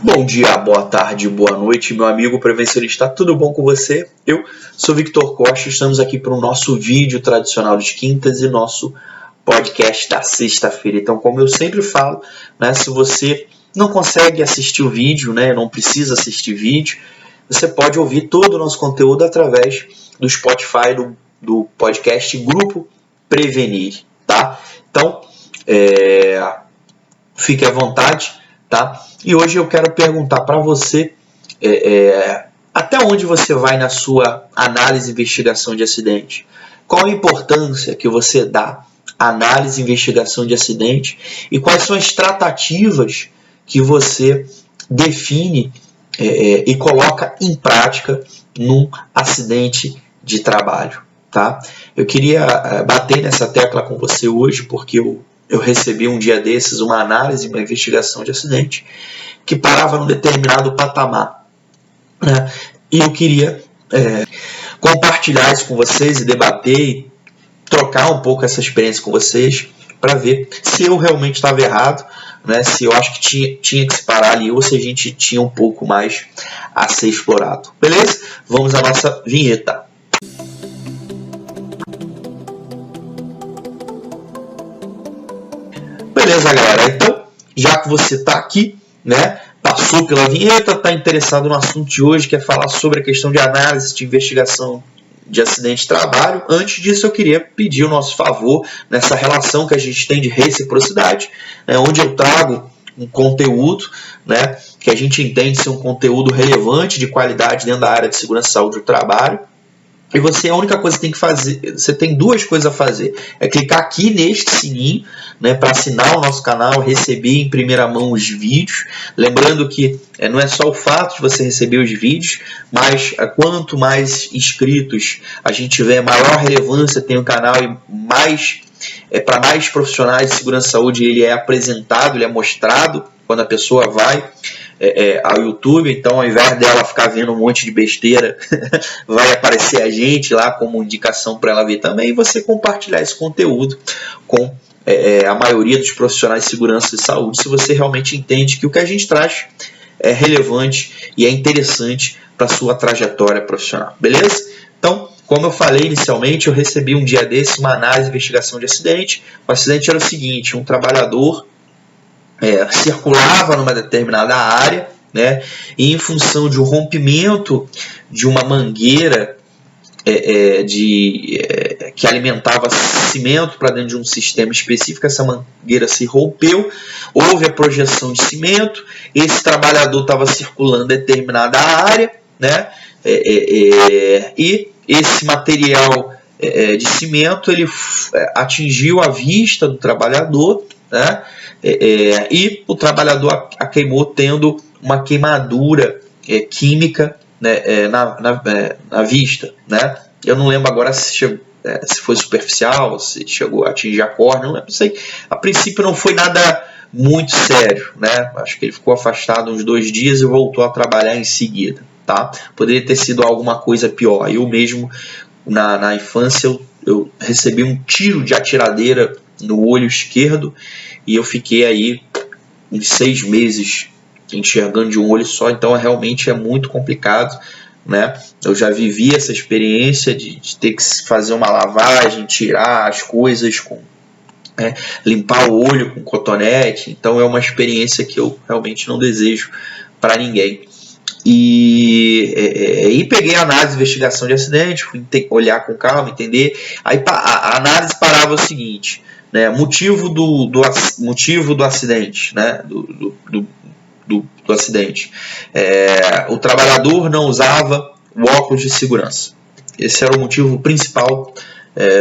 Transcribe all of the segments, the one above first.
Bom dia, boa tarde, boa noite, meu amigo prevencionista, tudo bom com você? Eu sou Victor Costa, estamos aqui para o nosso vídeo tradicional de quintas e nosso podcast da sexta-feira. Então, como eu sempre falo, né, se você não consegue assistir o vídeo, né, não precisa assistir vídeo, você pode ouvir todo o nosso conteúdo através do Spotify, do podcast Grupo Prevenir, tá? Então, fique à vontade, tá? E hoje eu quero perguntar para você até onde você vai na sua análise e investigação de acidente. Qual a importância que você dá à análise e investigação de acidente e quais são as tratativas que você define e coloca em prática num acidente de trabalho, tá? Eu queria bater nessa tecla com você hoje porque eu recebi um dia desses uma análise, uma investigação de acidente que parava num determinado patamar, né? E eu queria compartilhar isso com vocês e debater e trocar um pouco essa experiência com vocês para ver se eu realmente estava errado, né? Se eu acho que tinha que se parar ali ou se a gente tinha um pouco mais a ser explorado. Beleza? Vamos à nossa vinheta. Beleza, galera? Então, já que você está aqui, né, passou pela vinheta, está interessado no assunto de hoje, quer falar sobre a questão de análise, de investigação de acidente de trabalho, antes disso eu queria pedir o nosso favor nessa relação que a gente tem de reciprocidade, né, onde eu trago um conteúdo, né, que a gente entende ser um conteúdo relevante, de qualidade dentro da área de segurança e saúde do trabalho. E você, a única coisa que tem que fazer, você tem duas coisas a fazer. É clicar aqui neste sininho, né, para assinar o nosso canal, receber em primeira mão os vídeos. Lembrando que não é só o fato de você receber os vídeos, mas quanto mais inscritos a gente tiver, maior relevância tem o canal e mais para mais profissionais de segurança e saúde ele é apresentado, ele é mostrado quando a pessoa vai ao YouTube. Então, ao invés dela ficar vendo um monte de besteira, vai aparecer a gente lá como indicação para ela ver também, e você compartilhar esse conteúdo com a maioria dos profissionais de segurança e saúde, se você realmente entende que o que a gente traz é relevante e é interessante para a sua trajetória profissional. Beleza? Então, como eu falei inicialmente, eu recebi um dia desse uma análise de investigação de acidente. O acidente era o seguinte: um trabalhador circulava numa determinada área, né, e em função de um rompimento de uma mangueira que alimentava cimento para dentro de um sistema específico, essa mangueira se rompeu, houve a projeção de cimento, esse trabalhador estava circulando em determinada área, né, e esse material de cimento ele atingiu a vista do trabalhador, né, e o trabalhador queimou tendo uma queimadura química, né, na vista, né? Eu não lembro agora se foi superficial, se chegou a atingir a córnea, não sei. A princípio não foi nada muito sério, né? Acho que ele ficou afastado uns 2 dias e voltou a trabalhar em seguida, tá? Poderia ter sido alguma coisa pior. Eu mesmo, na infância, eu recebi um tiro de atiradeira no olho esquerdo e eu fiquei aí uns 6 meses enxergando de um olho só, então realmente é muito complicado, né? Eu já vivi essa experiência de ter que fazer uma lavagem, tirar as coisas, limpar o olho com cotonete, então é uma experiência que eu realmente não desejo para ninguém. E peguei a análise de investigação de acidente, fui olhar com calma, entender. Aí a análise parava o seguinte, né, motivo do acidente, né, do acidente. O trabalhador não usava o óculos de segurança. Esse era o motivo principal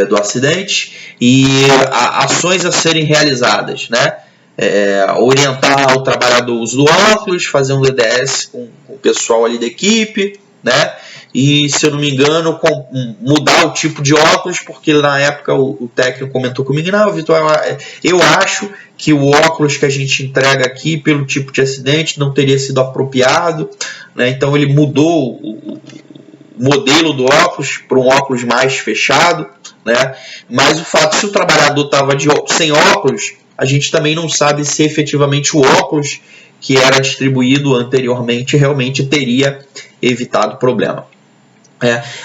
do acidente e ações a serem realizadas, né? Orientar o trabalhador o uso do óculos, fazer um DDS com o pessoal ali da equipe, né? E, se eu não me engano, mudar o tipo de óculos, porque na época o técnico comentou comigo, não, Vitor, eu acho que o óculos que a gente entrega aqui, pelo tipo de acidente, não teria sido apropriado, né? Então ele mudou o modelo do óculos para um óculos mais fechado, né? Mas o fato, se o trabalhador estava sem óculos, a gente também não sabe se efetivamente o óculos que era distribuído anteriormente realmente teria evitado o problema.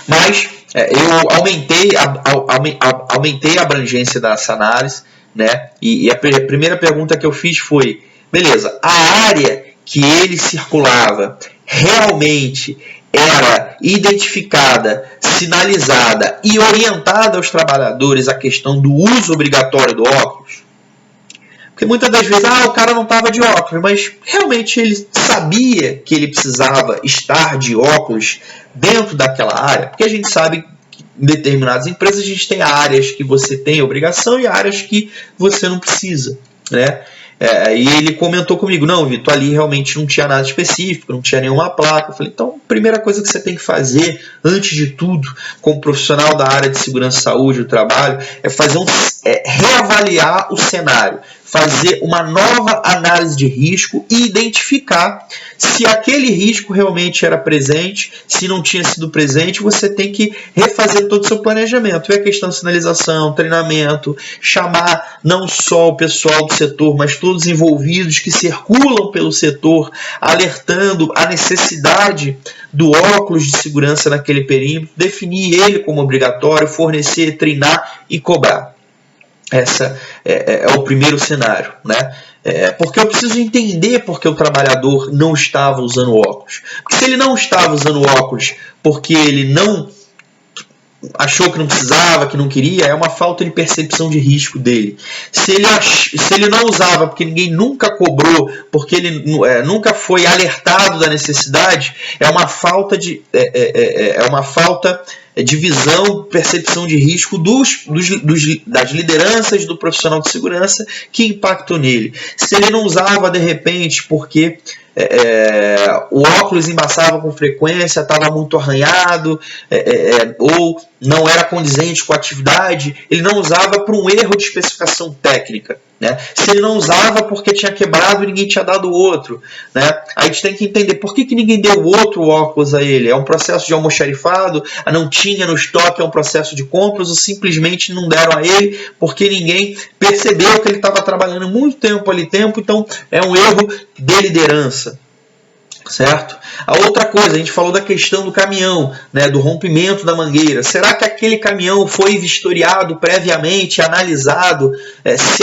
Mas eu aumentei a abrangência dessa análise, né? E a primeira pergunta que eu fiz foi, beleza, a área que ele circulava realmente era identificada, sinalizada e orientada aos trabalhadores a questão do uso obrigatório do óculos? Porque muitas das vezes, o cara não estava de óculos, mas realmente ele sabia que ele precisava estar de óculos dentro daquela área, porque a gente sabe que em determinadas empresas a gente tem áreas que você tem obrigação e áreas que você não precisa, né? E ele comentou comigo, não, Vitor, ali realmente não tinha nada específico, não tinha nenhuma placa. Eu falei, então, a primeira coisa que você tem que fazer, antes de tudo, como profissional da área de segurança e saúde do trabalho, é reavaliar o cenário, fazer uma nova análise de risco e identificar se aquele risco realmente era presente, se não tinha sido presente, você tem que refazer todo o seu planejamento. E a questão de sinalização, treinamento, chamar não só o pessoal do setor, mas todos os envolvidos que circulam pelo setor, alertando a necessidade do óculos de segurança naquele perímetro, definir ele como obrigatório, fornecer, treinar e cobrar. Esse é o primeiro cenário, né? Porque eu preciso entender porque o trabalhador não estava usando óculos. Porque se ele não estava usando óculos porque ele não achou que não precisava, que não queria, é uma falta de percepção de risco dele. Se ele não usava porque ninguém nunca cobrou, porque ele nunca foi alertado da necessidade, é uma falta de visão, percepção de risco das lideranças do profissional de segurança que impactou nele. Se ele não usava de repente porque o óculos embaçava com frequência, estava muito arranhado, ou não era condizente com a atividade, ele não usava por um erro de especificação técnica, né? Se ele não usava porque tinha quebrado e ninguém tinha dado outro, né? Aí a gente tem que entender por que ninguém deu outro óculos a ele. É um processo de almoxarifado, não tinha no estoque, é um processo de compras, ou simplesmente não deram a ele porque ninguém percebeu que ele estava trabalhando muito tempo ali, então é um erro de liderança. Certo? A outra coisa, a gente falou da questão do caminhão, né, do rompimento da mangueira. Será que aquele caminhão foi vistoriado previamente, analisado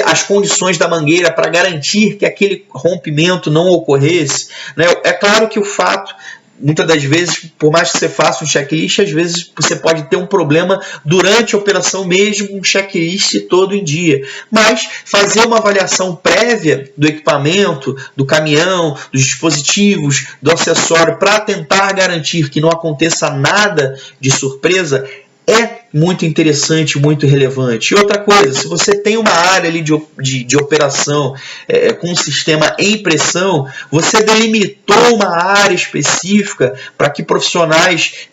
as condições da mangueira para garantir que aquele rompimento não ocorresse? Né? É claro que o fato, muitas das vezes, por mais que você faça um checklist, às vezes você pode ter um problema durante a operação mesmo, um checklist todo em dia. Mas fazer uma avaliação prévia do equipamento, do caminhão, dos dispositivos, do acessório, para tentar garantir que não aconteça nada de surpresa, é muito interessante, muito relevante. E outra coisa, se você tem uma área ali de operação com um sistema em pressão, você delimitou uma área específica para que profissionais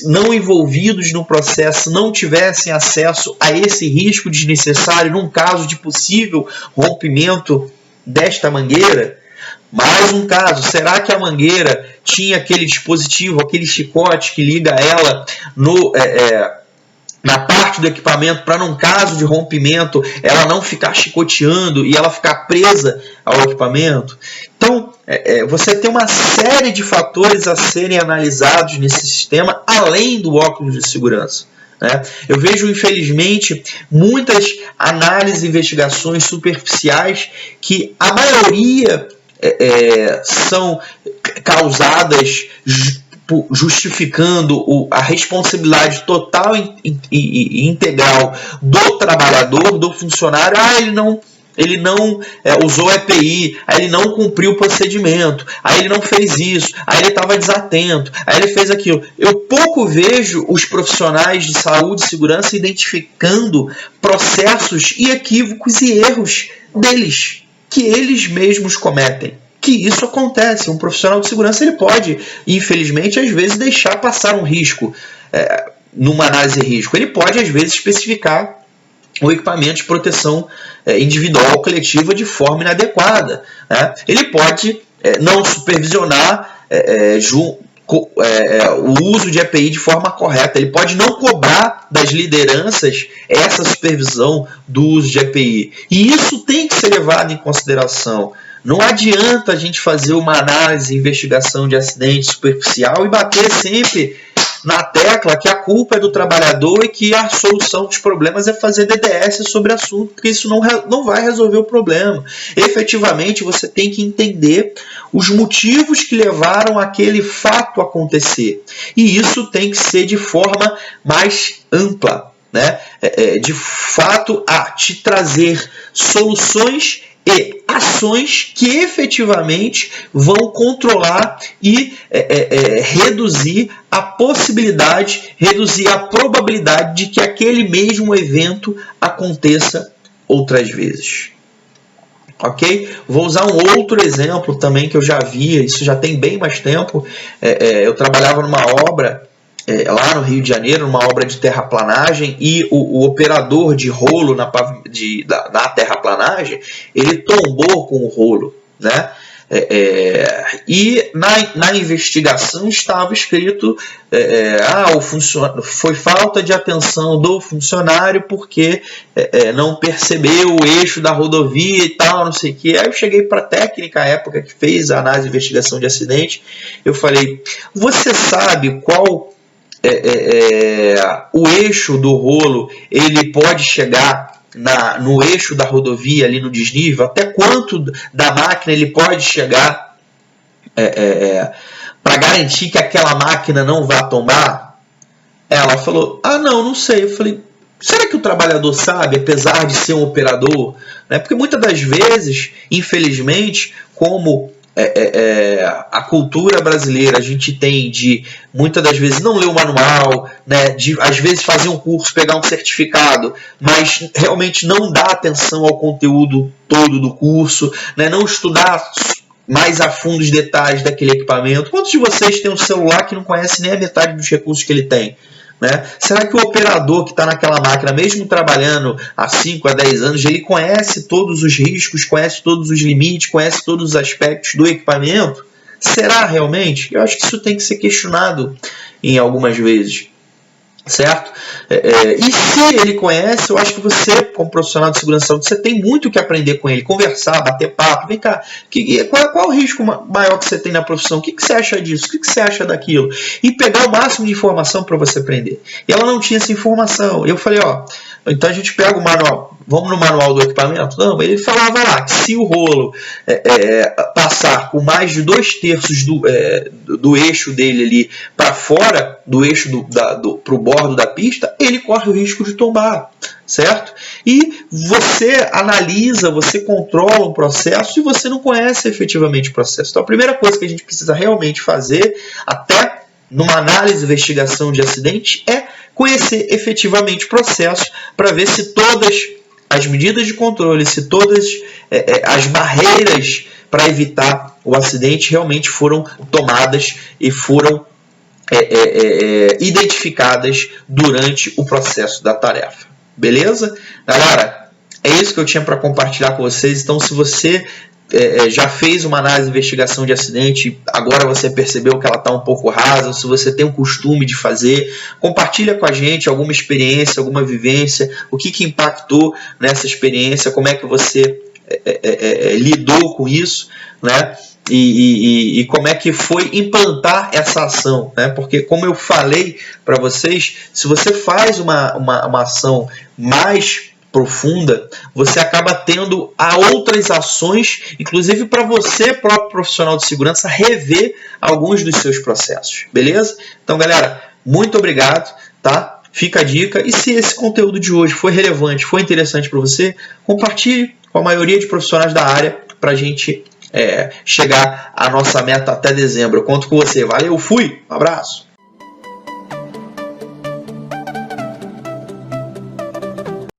não envolvidos no processo não tivessem acesso a esse risco desnecessário num caso de possível rompimento desta mangueira. Mais um caso, será que a mangueira tinha aquele dispositivo, aquele chicote que liga ela na parte do equipamento para, num caso de rompimento, ela não ficar chicoteando e ela ficar presa ao equipamento? Então, você tem uma série de fatores a serem analisados nesse sistema, além do óculos de segurança. Eu vejo, infelizmente, muitas análises e investigações superficiais que a maioria são causadas justificando a responsabilidade total e integral do trabalhador, do funcionário. Ele não usou EPI, aí ele não cumpriu o procedimento, aí ele não fez isso, aí ele estava desatento, aí ele fez aquilo. Eu pouco vejo os profissionais de saúde e segurança identificando processos e equívocos e erros deles, que eles mesmos cometem. Que isso acontece. Um profissional de segurança ele pode, infelizmente, às vezes deixar passar um risco numa análise de risco. Ele pode, às vezes, especificar o equipamento de proteção individual ou coletiva de forma inadequada. Ele pode não supervisionar o uso de EPI de forma correta. Ele pode não cobrar das lideranças essa supervisão do uso de EPI. E isso tem que ser levado em consideração. Não adianta a gente fazer uma análise e investigação de acidente superficial e bater sempre na tecla que a culpa é do trabalhador e que a solução dos problemas é fazer DDS sobre o assunto, porque isso não vai resolver o problema. Efetivamente, você tem que entender os motivos que levaram aquele fato a acontecer. E isso tem que ser de forma mais ampla, né? De fato a te trazer soluções e ações que efetivamente vão controlar e reduzir a possibilidade, reduzir a probabilidade de que aquele mesmo evento aconteça outras vezes. Ok? Vou usar um outro exemplo também que eu já vi, isso já tem bem mais tempo. Eu trabalhava numa obra lá no Rio de Janeiro, numa obra de terraplanagem, e o operador de rolo na terraplanagem, ele tombou com o rolo, né? E na investigação estava escrito foi falta de atenção do funcionário porque não percebeu o eixo da rodovia e tal, não sei o que. Aí eu cheguei para a técnica à época que fez a análise de investigação de acidente, eu falei, você sabe qual o eixo do rolo ele pode chegar no eixo da rodovia, ali no desnível, até quanto da máquina ele pode chegar para garantir que aquela máquina não vá tombar? Ela falou, não sei. Eu falei, será que o trabalhador sabe, apesar de ser um operador? Porque muitas das vezes, infelizmente, como a cultura brasileira, a gente tem de, muitas das vezes, não ler o manual, né, de às vezes fazer um curso, pegar um certificado, mas realmente não dar atenção ao conteúdo todo do curso, né, não estudar mais a fundo os detalhes daquele equipamento. Quantos de vocês têm um celular que não conhece nem a metade dos recursos que ele tem? Né? Será que o operador que está naquela máquina, mesmo trabalhando há 5 a 10 anos, ele conhece todos os riscos, conhece todos os limites, conhece todos os aspectos do equipamento? Será realmente? Eu acho que isso tem que ser questionado em algumas vezes. Certo? E se ele conhece, eu acho que você, como profissional de segurança, você tem muito que aprender com ele, conversar, bater papo. Vem cá, qual é o risco maior que você tem na profissão? O que você acha disso? O que você acha daquilo? E pegar o máximo de informação para você aprender. E ela não tinha essa informação. Eu falei, então a gente pega o manual, vamos no manual do equipamento? Não, ele falava lá que se o rolo passar com mais de 2/3 do eixo dele ali para fora, do eixo para o bordo da pista, ele corre o risco de tombar, certo? E você analisa, você controla um processo e você não conhece efetivamente o processo. Então a primeira coisa que a gente precisa realmente fazer, até numa análise e investigação de acidente, é conhecer efetivamente o processo para ver se todas as medidas de controle, se todas as barreiras para evitar o acidente realmente foram tomadas e foram identificadas durante o processo da tarefa. Beleza? Galera, é isso que eu tinha para compartilhar com vocês. Então, se você já fez uma análise de investigação de acidente, agora você percebeu que ela está um pouco rasa, se você tem o costume de fazer, compartilha com a gente alguma experiência, alguma vivência, o que impactou nessa experiência, como é que você lidou com isso, né? E como é que foi implantar essa ação, né? Porque, como eu falei para vocês, se você faz uma ação mais profunda, você acaba tendo outras ações, inclusive para você, próprio profissional de segurança, rever alguns dos seus processos, beleza? Então, galera, muito obrigado, tá? Fica a dica, e se esse conteúdo de hoje foi relevante, foi interessante para você, compartilhe com a maioria de profissionais da área para a gente chegar à nossa meta até dezembro. Eu conto com você. Valeu, fui, um abraço!